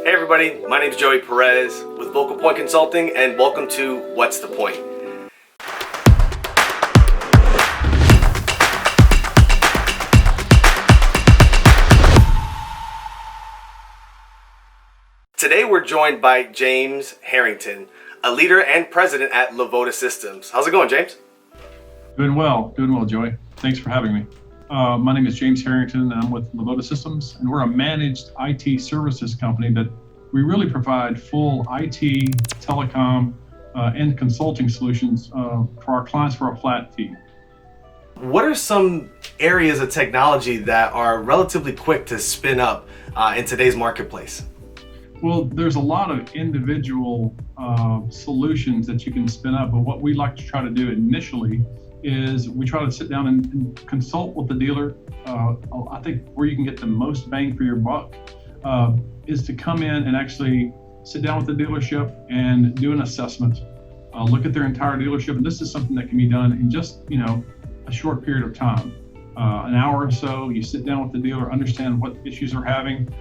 Hey everybody, my name is Joey Perez with VocalPoint Consulting, and welcome to What's the Point? Today we're joined by James Herrington, a leader and president at Lavoda Systems. How's it going, James? Doing well, Joey. Thanks for having me. My name is James Herrington. I'm with Lavoda Systems, and we're a managed IT services company that we really provide full IT, telecom, and consulting solutions for our clients for a flat fee. What are some areas of technology that are relatively quick to spin up in today's marketplace? Well, there's a lot of individual solutions that you can spin up, but what we like to try to do initially is we try to sit down and consult with the dealer. I think where you can get the most bang for your buck is to come in and actually sit down with the dealership and do an assessment, look at their entire dealership. And this is something that can be done in just, a short period of time. An hour or so, you sit down with the dealer, understand what issues they're having.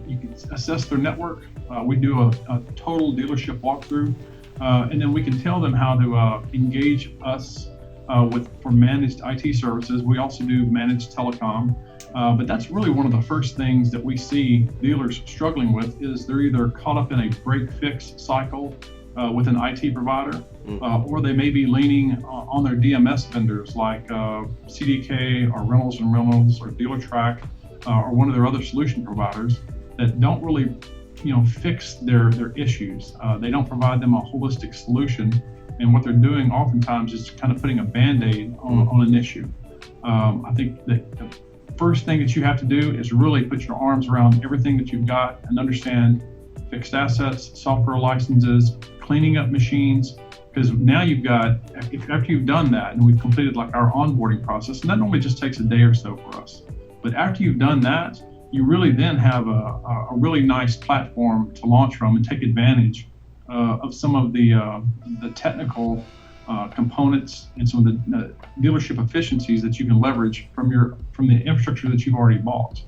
You can assess their network. We do a total dealership walkthrough, and then we can tell them how to engage us for managed IT services. We also do managed telecom, but that's really one of the first things that we see dealers struggling with is they're either caught up in a break-fix cycle with an IT provider, or they may be leaning on their DMS vendors like CDK or Reynolds or DealerTrack or one of their other solution providers that don't really fix their issues. They don't provide them a holistic solution. And what they're doing oftentimes is kind of putting a Band-Aid on an issue. I think that the first thing that you have to do is really put your arms around everything that you've got and understand fixed assets, software licenses, cleaning up machines, because now you've got, after you've done that and we've completed like our onboarding process, and that normally just takes a day or so for us. But after you've done that, you really then have a really nice platform to launch from and take advantage of some of the technical components and some of the dealership efficiencies that you can leverage from the infrastructure that you've already bought.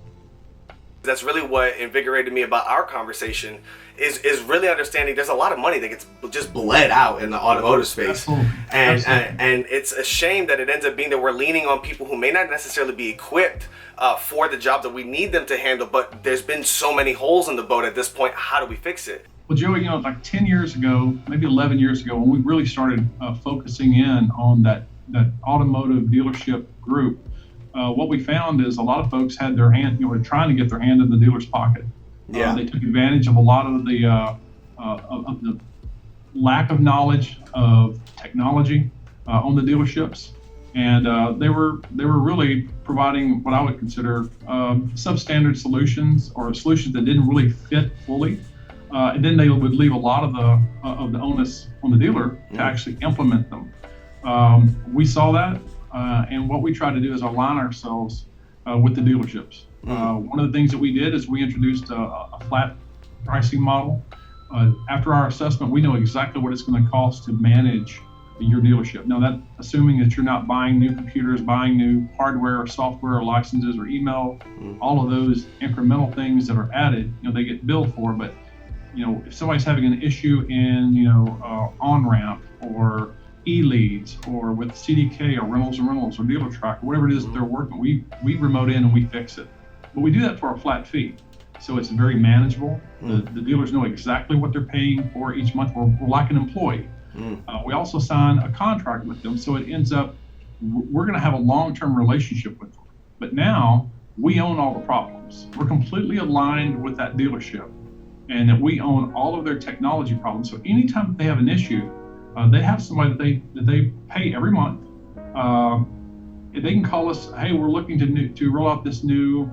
That's really what invigorated me about our conversation is really understanding there's a lot of money that gets just bled out in the automotive space. Absolutely. And it's a shame that it ends up being that we're leaning on people who may not necessarily be equipped for the job that we need them to handle, but there's been so many holes in the boat at this point. How do we fix it? Well, Joey, like 10 years ago, maybe 11 years ago, when we really started focusing in on that automotive dealership group, what we found is a lot of folks had their hand, were trying to get their hand in the dealer's pocket. Yeah. They took advantage of a lot of the lack of knowledge of technology on the dealerships, and they were really providing what I would consider substandard solutions or solutions that didn't really fit fully. And then they would leave a lot of the onus on the dealer to actually implement them. We saw that, and what we try to do is align ourselves with the dealerships. One of the things that we did is we introduced a flat pricing model. After our assessment, we know exactly what it's going to cost to manage your dealership. Now, that assuming that you're not buying new computers, buying new hardware or software or licenses or email, all of those incremental things that are added, they get billed for. But if somebody's having an issue in, on-ramp or e-leads or with CDK or Reynolds or DealerTrack, or whatever it is that they're working, we remote in and we fix it. But we do that for a flat fee. So it's very manageable. The dealers know exactly what they're paying for each month. We're like an employee. We also sign a contract with them. So it ends up, we're going to have a long-term relationship with them. But now we own all the problems. We're completely aligned with that dealership, and that we own all of their technology problems. So anytime that they have an issue, they have somebody that they pay every month. They can call us, hey, we're looking to roll out this new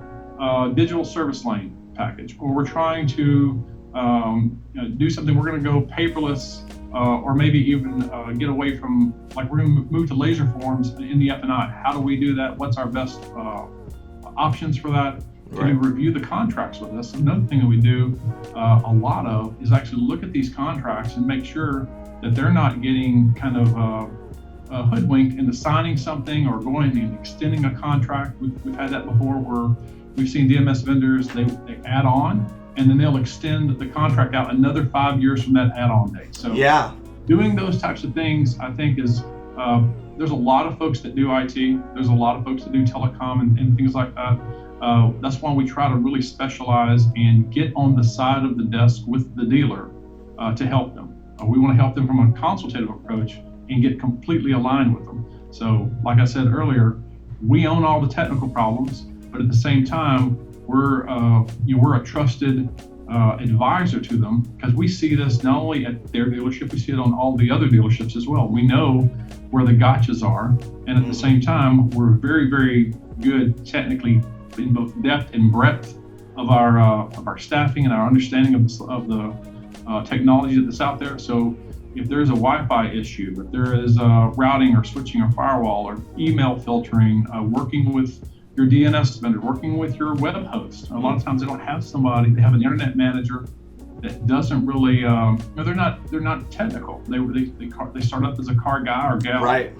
digital service lane package, or we're trying to do something. We're going to go paperless, or maybe even get away from, like we're going to move to laser forms in the F&I. How do we do that? What's our best options for that? Right. To review the contracts with us. Another thing that we do a lot of is actually look at these contracts and make sure that they're not getting kind of hoodwinked into signing something or going and extending a contract. We've had that before where we've seen DMS vendors, they add on and then they'll extend the contract out another 5 years from that add-on date. So yeah, doing those types of things, I think is, there's a lot of folks that do IT, there's a lot of folks that do telecom and things like that. That's why we try to really specialize and get on the side of the desk with the dealer to help them. We want to help them from a consultative approach and get completely aligned with them. So like I said earlier, we own all the technical problems, but at the same time, we're a trusted advisor to them, because we see this not only at their dealership, we see it on all the other dealerships as well. We know where the gotchas are, and at the same time, we're very, very good technically in both depth and breadth of our staffing and our understanding of the technology that's out there. So if there's a Wi-Fi issue, if there is routing or switching or firewall or email filtering, working with your DNS vendor, working with your web host. A lot of times they don't have somebody, they have an internet manager that doesn't really, they're not technical. They start up as a car guy or gal, right?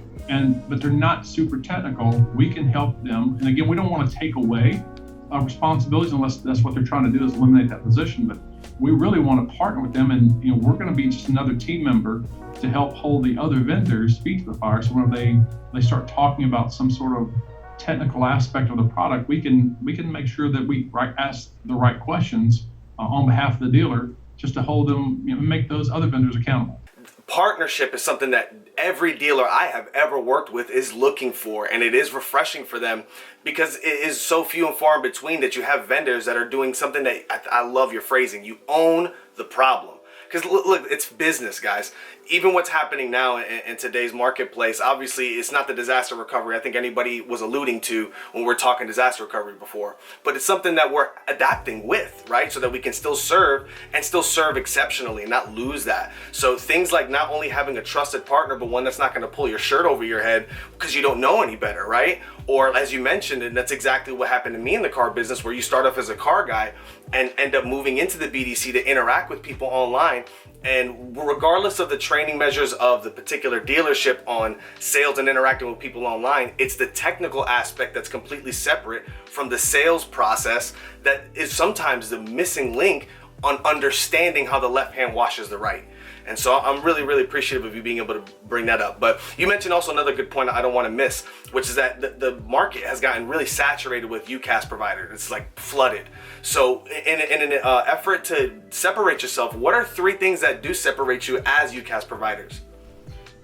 But they're not super technical. We can help them. And again, we don't want to take away responsibilities unless that's what they're trying to do, is eliminate that position. But we really want to partner with them, and we're going to be just another team member to help hold the other vendors' feet to the fire. So when they start talking about some sort of technical aspect of the product, we can make sure that we ask the right questions on behalf of the dealer, just to hold them, make those other vendors accountable. Partnership is something that every dealer I have ever worked with is looking for, and it is refreshing for them, because it is so few and far in between that you have vendors that are doing something that, I love your phrasing, you own the problem. Because look, it's business, guys. Even what's happening now in today's marketplace, obviously it's not the disaster recovery I think anybody was alluding to when we're talking disaster recovery before, but it's something that we're adapting with, right? So that we can still serve exceptionally and not lose that. So things like not only having a trusted partner, but one that's not going to pull your shirt over your head because you don't know any better, right? Or as you mentioned, and that's exactly what happened to me in the car business, where you start off as a car guy and end up moving into the BDC to interact with people online. And regardless of the training measures of the particular dealership on sales and interacting with people online, it's the technical aspect that's completely separate from the sales process that is sometimes the missing link on understanding how the left hand washes the right. And so I'm really, really appreciative of you being able to bring that up. But you mentioned also another good point I don't want to miss, which is that the market has gotten really saturated with Ucas providers. It's like flooded. So in an effort to separate yourself, what are 3 things that do separate you as Ucas providers?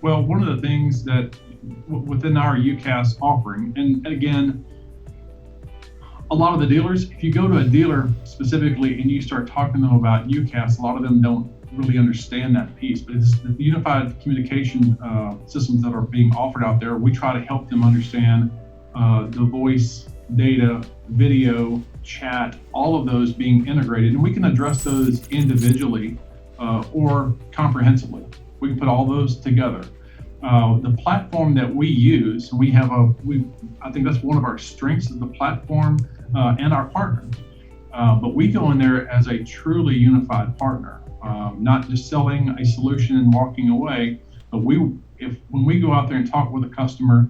Well, one of the things that within our Ucas offering, and again, a lot of the dealers, if you go to a dealer specifically and you start talking to them about Ucas, a lot of them don't really understand that piece. But it's the unified communication systems that are being offered out there. We try to help them understand the voice, data, video, chat, all of those being integrated, and we can address those individually or comprehensively. We can put all those together. The platform that we use, I think that's one of our strengths, is the platform and our partner. But we go in there as a truly unified partner, not just selling a solution and walking away. But when we go out there and talk with a customer,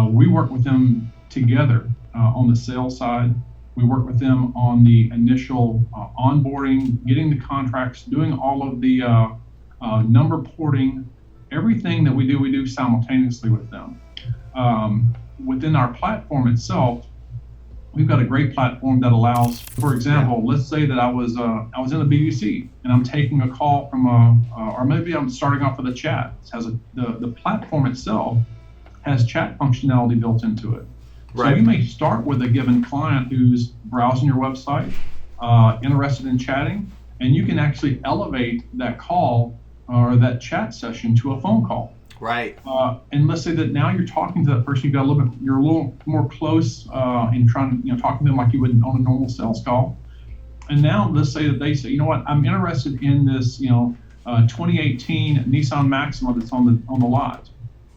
we work with them together on the sales side. We work with them on the initial onboarding, getting the contracts, doing all of the number porting. Everything that we do simultaneously with them. Within our platform itself, we've got a great platform that allows, for example, let's say that I was in a BDC and I'm taking a call from or maybe I'm starting off with a chat. It has the platform itself has chat functionality built into it. Right. So you may start with a given client who's browsing your website, interested in chatting, and you can actually elevate that call or that chat session to a phone call. Right. And let's say that now you're talking to that person, you're a little more close in trying to, talking to them like you would on a normal sales call. And now let's say that they say, you know what, I'm interested in this, 2018 Nissan Maxima that's on the lot.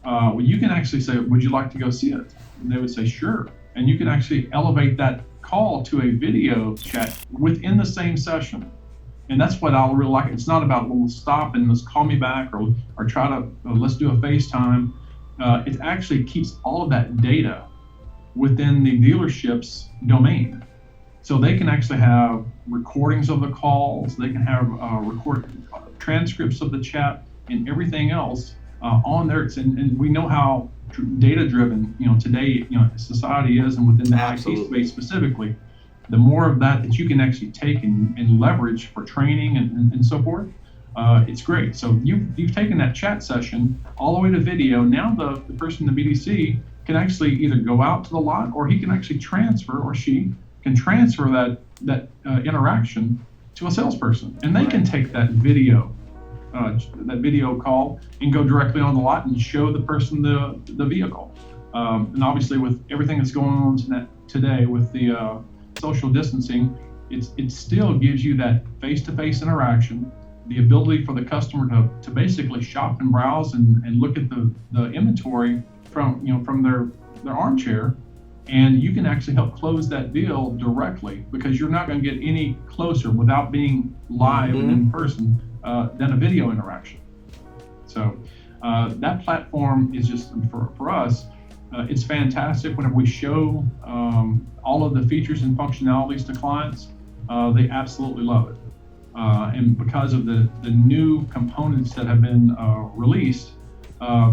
Well, you can actually say, would you like to go see it? And they would say, sure. And you can actually elevate that call to a video chat within the same session. And that's what I really like. It's not about, well, stop and let's call me back or try to, let's do a FaceTime. It actually keeps all of that data within the dealership's domain. So they can actually have recordings of the calls, they can have transcripts of the chat and everything else on there. And we know how data driven, today, society is, and within the IT space specifically. The more of that you can actually take and leverage for training and so forth, it's great. So you've taken that chat session all the way to video. Now the person in the BDC can actually either go out to the lot, or he can actually transfer, or she can transfer that interaction to a salesperson, and they can take that video call and go directly on the lot and show the person the vehicle. And obviously, with everything that's going on today with the social distancing, it still gives you that face-to-face interaction, the ability for the customer to basically shop and browse and look at the inventory from their armchair, and you can actually help close that deal directly, because you're not going to get any closer without being live and in person than a video interaction. So that platform is just, for us, it's fantastic. Whenever we show all of the features and functionalities to clients, they absolutely love it. And because of the new components that have been released,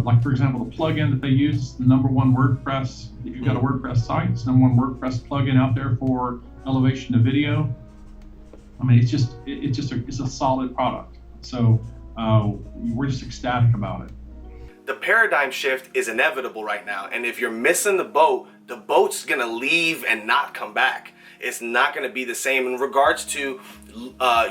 like for example, the plugin that they use, the number one WordPress, if you've got a WordPress site, it's the number one WordPress plugin out there for elevation of video. I mean, it's a solid product. So we're just ecstatic about it. The paradigm shift is inevitable right now, and if you're missing the boat's gonna leave and not come back. It's not gonna be the same in regards to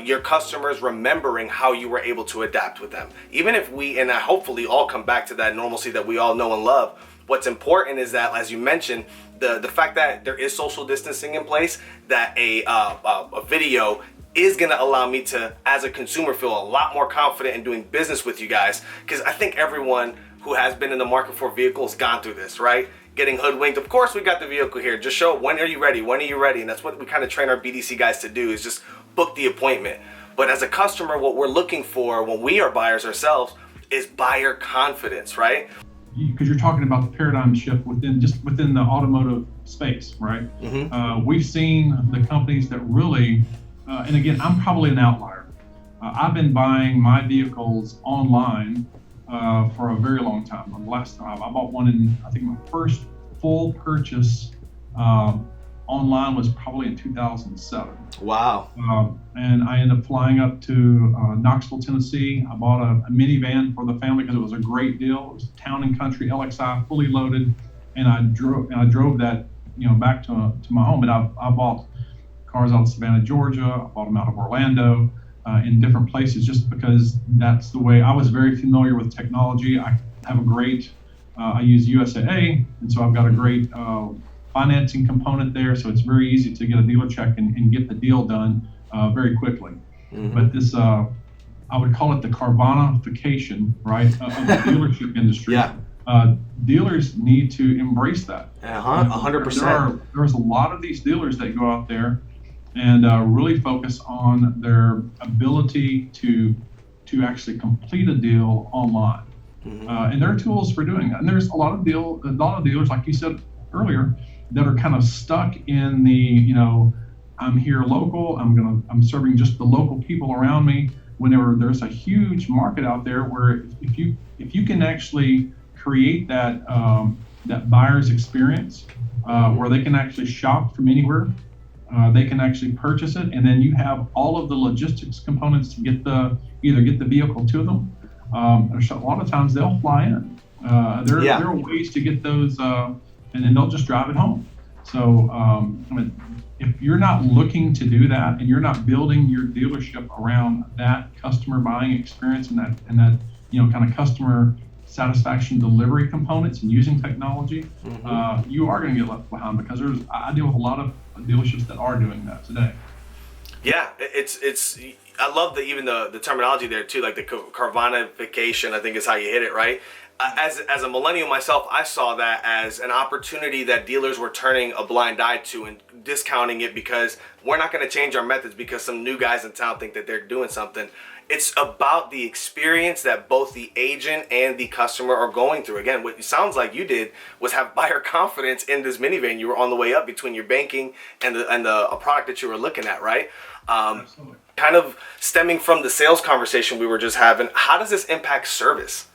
your customers remembering how you were able to adapt with them. Even if I hopefully all come back to that normalcy that we all know and love, what's important is that, as you mentioned, the fact that there is social distancing in place, that a video is going to allow me to, as a consumer, feel a lot more confident in doing business with you guys, because I think everyone who has been in the market for vehicles gone through this, right? Getting hoodwinked. Of course, we got the vehicle here. Just show, when are you ready? When are you ready? And that's what we kind of train our BDC guys to do, is just book the appointment. But as a customer, what we're looking for when we are buyers ourselves is buyer confidence, right? Because you're talking about the paradigm shift within the automotive space, right? We've seen the companies that really, and again, I'm probably an outlier. I've been buying my vehicles online for a very long time. The last time I bought one I think my first full purchase online was probably in 2007. Wow. And I ended up flying up to Knoxville, Tennessee. I bought a minivan for the family because it was a great deal. It was town and country LXI, fully loaded, and I drove that back to my home. And I bought cars out of Savannah, Georgia. I bought them out of Orlando, in different places, just because that's the way. I was very familiar with technology. I have a great, I use USAA, and so I've got a great financing component there, so it's very easy to get a dealer check and get the deal done very quickly. But this, I would call it the Carvana-fication, right, of the dealership industry. Yeah. Dealers need to embrace that. 100%. There's a lot of these dealers that go out there and really focus on their ability to actually complete a deal online. And there are tools for doing that. And there's a lot of dealers, like you said earlier, that are kind of stuck in the, I'm here local, I'm serving just the local people around me. Whenever there's a huge market out there where if you can actually create that buyer's experience where they can actually shop from anywhere, they can actually purchase it, and then you have all of the logistics components to either get the vehicle to them. A lot of times they'll fly in. There are ways to get those, and they'll just drive it home. So if you're not looking to do that, and you're not building your dealership around that customer buying experience and that kind of customer satisfaction delivery components and using technology, you are going to get left behind, because I deal with a lot of dealerships that are doing that today. Yeah, it's I love even the terminology there too, like the Carvana-fication, I think is how you hit it, right? as a millennial myself, I saw that as an opportunity that dealers were turning a blind eye to and discounting it because we're not going to change our methods because some new guys in town think that they're doing something. It's about the experience that both the agent and the customer are going through. Again, what it sounds like you did was have buyer confidence in this minivan. You were on the way up between your banking and a product that you were looking at, right? Absolutely. Kind of stemming from the sales conversation we were just having, how does this impact service?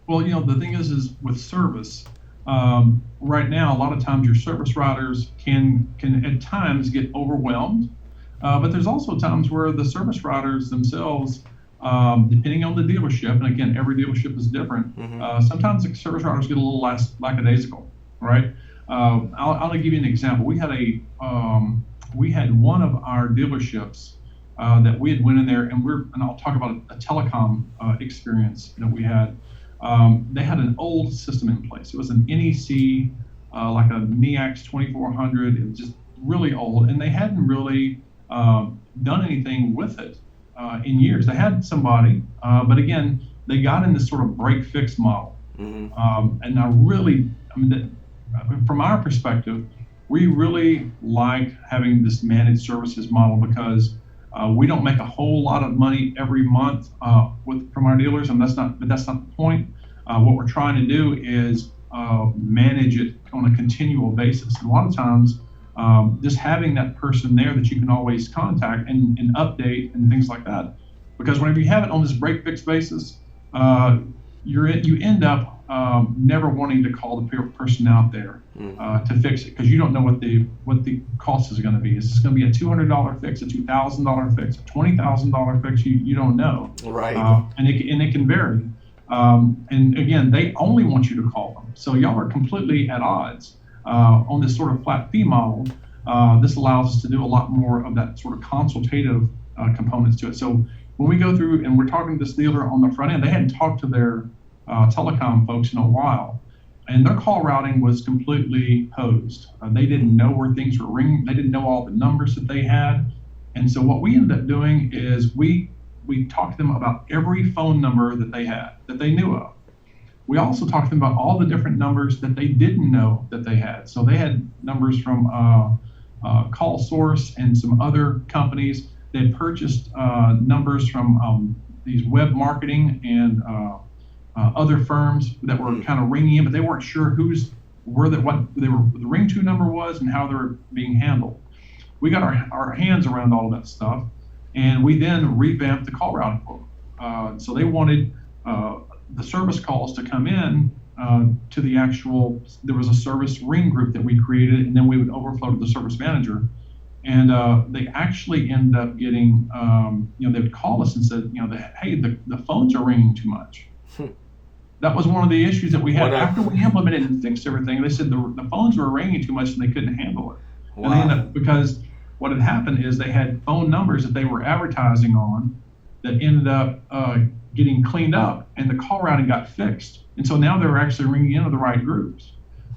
Well, the thing is with service, right now, a lot of times your service writers can at times get overwhelmed. But there's also times where the service writers themselves, depending on the dealership, and again, every dealership is different, sometimes the service writers get a little less lackadaisical, right? I'll give you an example. We had one of our dealerships that we had went in there, and I'll talk about a telecom experience that we had. They had an old system in place. It was an NEC, like a NEAX 2400. It was just really old, and they hadn't really done anything with it in years. They had somebody, but again, they got in this sort of break-fix model. And from our perspective, we really like having this managed services model because we don't make a whole lot of money every month from our dealers, and that's not the point. What we're trying to do is manage it on a continual basis. And a lot of times, just having that person there that you can always contact and update and things like that. Because whenever you have it on this break-fix basis, you end up never wanting to call the person out there to fix it because you don't know what the cost is going to be. Is this going to be a $200 fix, a $2,000 fix, a $20,000 fix? You don't know. Right. And it can vary. And again, they only want you to call them. So y'all are completely at odds. On this sort of flat fee model, this allows us to do a lot more of that sort of consultative components to it. So when we go through and we're talking to this dealer on the front end, they hadn't talked to their telecom folks in a while, and their call routing was completely hosed. They didn't know where things were ringing. They didn't know all the numbers that they had. And so what we ended up doing is we talked to them about every phone number that they had, that they knew of. We also talked to them about all the different numbers that they didn't know that they had. So they had numbers from Call Source and some other companies. They had purchased numbers from these web marketing and other firms that were kind of ringing in, but they weren't sure what the ring to number was and how they were being handled. We got our hands around all of that stuff, and we then revamped the call routing for them. So they wanted the service calls to come in to the actual, there was a service ring group that we created, and then we would overflow to the service manager. And they actually ended up getting, they would call us and said, hey, the phones are ringing too much. That was one of the issues that we had after we implemented and fixed everything. They said the phones were ringing too much and they couldn't handle it. Wow. And they ended up, because what had happened is they had phone numbers that they were advertising on that ended up getting cleaned up, and the call routing got fixed. And so now they were actually ringing into the right groups.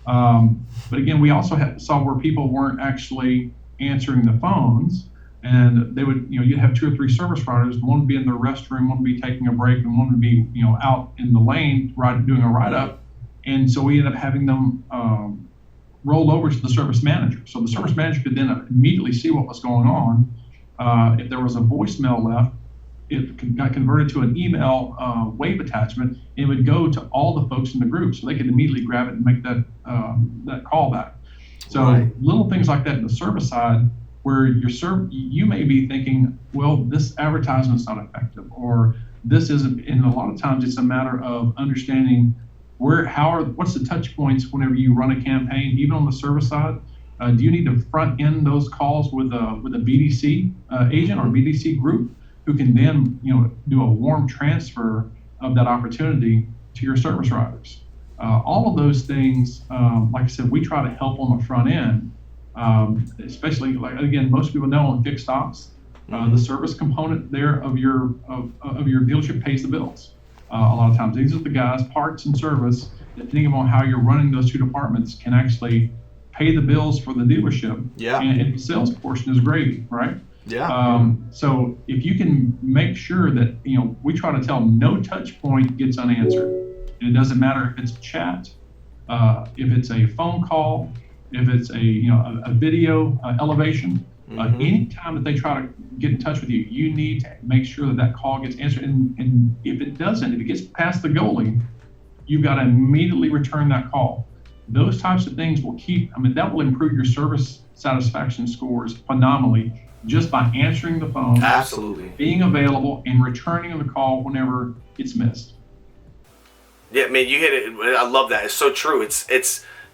But again, we also saw where people weren't actually answering the phones, and they would, you'd have 2 or 3 service writers. One would be in the restroom, one would be taking a break, and one would be, out in the lane doing a write-up. And so we ended up having them roll over to the service manager. So the service manager could then immediately see what was going on. If there was a voicemail left, it got converted to an email wave attachment, and it would go to all the folks in the group, so they could immediately grab it and make that call back. So little things like that in the service side, where you may be thinking, well, this advertisement's not effective, or this isn't. And a lot of times it's a matter of understanding what's the touch points whenever you run a campaign, even on the service side. Do you need to front end those calls with a BDC agent or BDC group who can then do a warm transfer of that opportunity to your service writers? All of those things, like I said, we try to help on the front end, especially, like, again, most people know on fixed ops, the service component there of your dealership pays the bills. A lot of times these are the guys, parts and service, depending upon how you're running those 2 departments, can actually pay the bills for the dealership. Yeah. And the sales portion is gravy, right? Yeah. So if you can make sure that, we try to tell no touch point gets unanswered. And it doesn't matter if it's a chat, if it's a phone call, if it's a video elevation. Anytime that they try to get in touch with you, you need to make sure that that call gets answered. And if it doesn't, if it gets past the goalie, you've got to immediately return that call. Those types of things will that will improve your service satisfaction scores phenomenally just by answering the phone, absolutely, being available, and returning the call whenever it's missed. Yeah, man, you hit it. I love that. It's so true. It's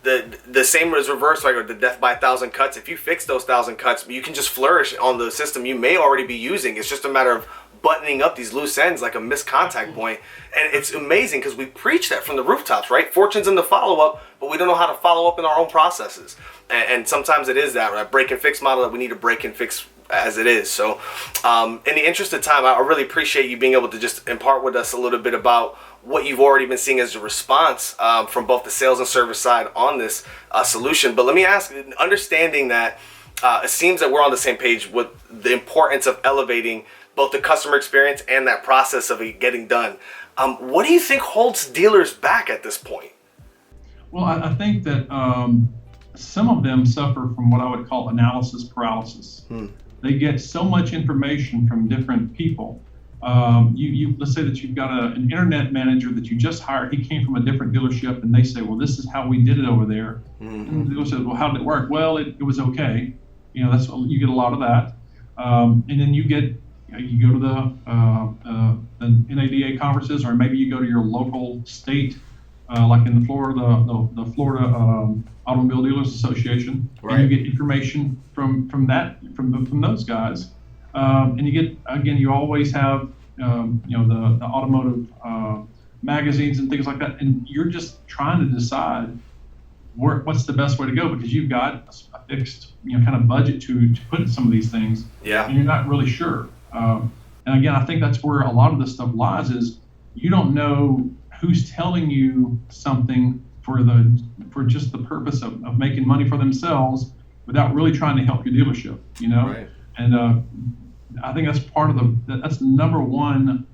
the same as reverse, like the death by 1,000 cuts. If you fix those 1,000 cuts, you can just flourish on the system you may already be using. It's just a matter of buttoning up these loose ends, like a missed contact point. And it's amazing because we preach that from the rooftops, right? Fortune's in the follow-up, but we don't know how to follow up in our own processes. And sometimes it is that break and fix model that we need to break and fix as it is. So in the interest of time, I really appreciate you being able to just impart with us a little bit about what you've already been seeing as a response from both the sales and service side on this solution. But let me ask, understanding that it seems that we're on the same page with the importance of elevating both the customer experience and that process of it getting done. What do you think holds dealers back at this point? Well, I think that some of them suffer from what I would call analysis paralysis. They get so much information from different people. Let's say that you've got an internet manager that you just hired. He came from a different dealership, and they say, "Well, this is how we did it over there." And the dealer says, "Well, how did it work?" "Well, it was okay." That's you get a lot of that, and then you go to the NADA conferences, or maybe you go to your local state, like in the Florida, the Florida Automobile Dealers Association, and you get information from those guys. And you get, again, you always have, the automotive magazines and things like that. And you're just trying to decide what's the best way to go, because you've got a fixed, kind of budget to put in some of these things. Yeah. And you're not really sure. And again, I think that's where a lot of this stuff lies, is you don't know who's telling you something for just the purpose of making money for themselves without really trying to help your dealership, Right. And I think that's that's the number one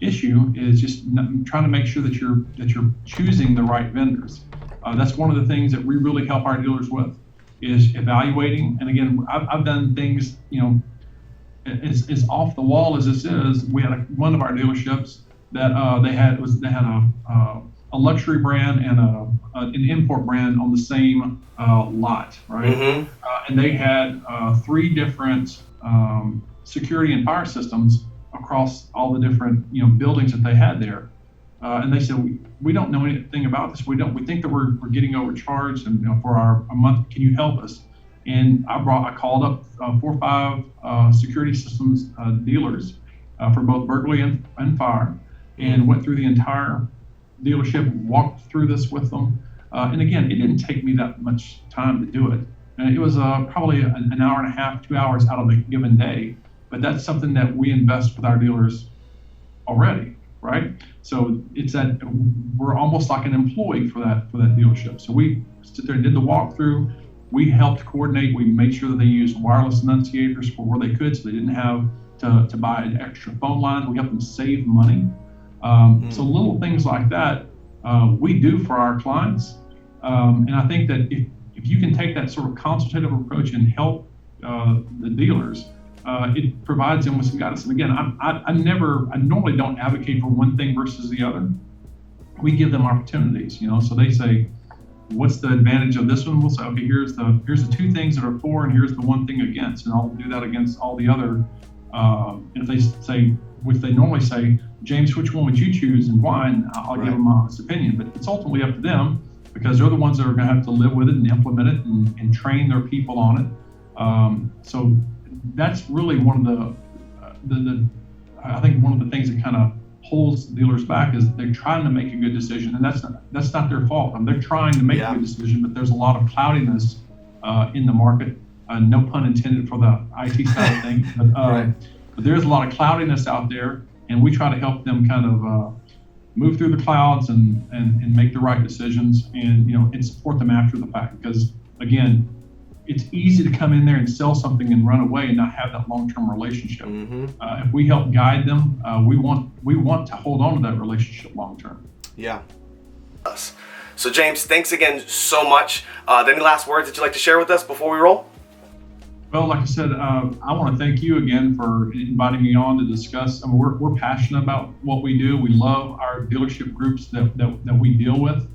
issue, is just trying to make sure that you're choosing the right vendors. That's one of the things that we really help our dealers with, is evaluating. And again, I've done things, as off the wall as this is. We had one of our dealerships that they had a luxury brand and an import brand on the same lot, right? And they had 3 different security and fire systems across all the different buildings that they had there. And they said, we don't know anything about this. We think that we're getting overcharged, and for a month, can you help us? And I called up 4 or 5 security systems dealers for both burglary and fire, and went through the entire dealership, walked through this with them. And again, it didn't take me that much time to do it. And it was probably an hour and a half, 2 hours out of a given day. But that's something that we invest with our dealers already, right? So it's that we're almost like an employee for that dealership. So we stood there and did the walkthrough. We helped coordinate. We made sure that they used wireless annunciators for where they could, so they didn't have to buy an extra phone line. We helped them save money. So little things like that we do for our clients. And I think that if you can take that sort of consultative approach and help the dealers, it provides them with some guidance. And again, I normally don't advocate for one thing versus the other. We give them opportunities, so they say, what's the advantage of this one? We'll say, okay, here's the 2 things that are for, and here's the 1 thing against, and I'll do that against all the other. If they say, which they normally say, James, which one would you choose and why? And I'll give them my honest opinion, but it's ultimately up to them, because they're the ones that are going to have to live with it and implement it and train their people on it. So that's really one of I think one of the things that kind of holds dealers back, is they're trying to make a good decision, and that's not their fault. They're trying to make a good decision, but there's a lot of cloudiness in the market. No pun intended for the IT side of things, but there's a lot of cloudiness out there, and we try to help them kind of move through the clouds and make the right decisions, and support them after the fact. Because again, it's easy to come in there and sell something and run away and not have that long-term relationship. If we help guide them, we want to hold on to that relationship long-term. Yeah. So James, thanks again so much. Any last words that you'd like to share with us before we roll? Well, like I said, I want to thank you again for inviting me on to discuss. I mean, we're passionate about what we do. We love our dealership groups that we deal with.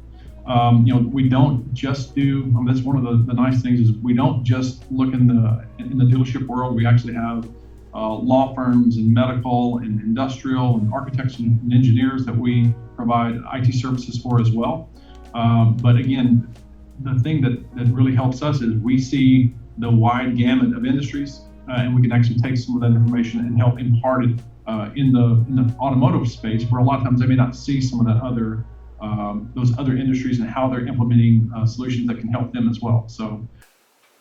We don't just do. I mean, that's one of the nice things is we don't just look in the dealership world. We actually have law firms and medical and industrial and architects and engineers that we provide IT services for as well. But again, the thing that really helps us is we see the wide gamut of industries, and we can actually take some of that information and help impart it in the automotive space, where a lot of times they may not see some of that other those other industries and how they're implementing solutions that can help them as well. So,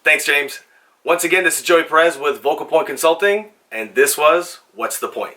thanks, James. Once again, this is Joey Perez with VocalPoint Consulting, and this was What's the Point?